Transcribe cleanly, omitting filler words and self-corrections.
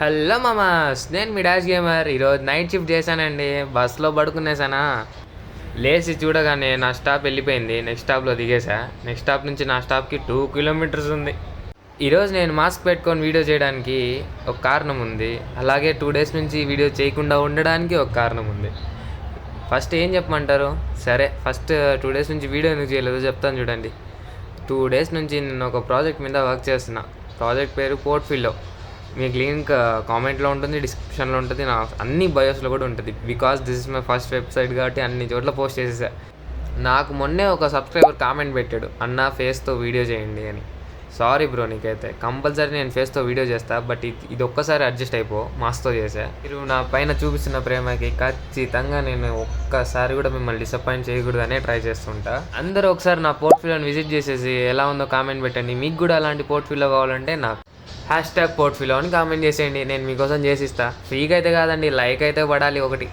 Hello మామాస్, నేను మీ dash gamer. ఈరోజు night shift చేశానండి. బస్సులో పడుకునేసానా, లేచి చూడగానే నా స్టాప్ వెళ్ళిపోయింది. నెక్స్ట్ స్టాప్లో దిగేసా. నెక్స్ట్ స్టాప్ నుంచి నా స్టాప్కి 2 కిలోమీటర్స్ ఉంది. ఈరోజు నేను మాస్క్ పెట్టుకొని వీడియో చేయడానికి ఒక కారణం ఉంది, అలాగే 2 డేస్ నుంచి వీడియో చేయకుండా ఉండడానికి ఒక కారణం ఉంది. ఫస్ట్ ఏం చెప్పమంటారు? సరే, ఫస్ట్ 2 డేస్ నుంచి వీడియో ఎందుకు చేయలేదో చెప్తాను చూడండి. 2 డేస్ నుంచి నేను ఒక ప్రాజెక్ట్ మీద వర్క్ చేస్తున్నా. ప్రాజెక్ట్ పేరు పోర్ట్ఫోలియో. మీకు లింక్ కామెంట్లో ఉంటుంది, డిస్క్రిప్షన్లో ఉంటుంది, నా అన్ని బయోస్లో కూడా ఉంటుంది. Because this is my first website కాబట్టి అన్ని చోట్ల పోస్ట్ చేసేసా. నాకు మొన్నే ఒక సబ్స్క్రైబర్ కామెంట్ పెట్టాడు, అన్న ఫేస్తో వీడియో చేయండి అని. సారీ బ్రో, నీకైతే కంపల్సరీ నేను ఫేస్తో వీడియో చేస్తా, బట్ ఇది ఒక్కసారి అడ్జస్ట్ అయిపో, మాస్తో చేసా. మీరు నా పైన చూపిస్తున్న ప్రేమకి ఖచ్చితంగా నేను ఒక్కసారి కూడా మిమ్మల్ని డిసప్పాయింట్ చేయకూడదనే ట్రై చేస్తుంటా. అందరూ ఒకసారి నా పోర్ట్ఫోలియోని విజిట్ చేసేసి ఎలా ఉందో కామెంట్ పెట్టండి. మీకు కూడా అలాంటి పోర్ట్ఫోలియో కావాలంటే నాకు #పోర్ట్ఫోలియో అని కామెంట్ చేసేయండి, నేను మీకోసం చేసిస్తా. ఫ్రీగా అయితే కాదండి, లైక్ అయితే పడాలి ఒకటి.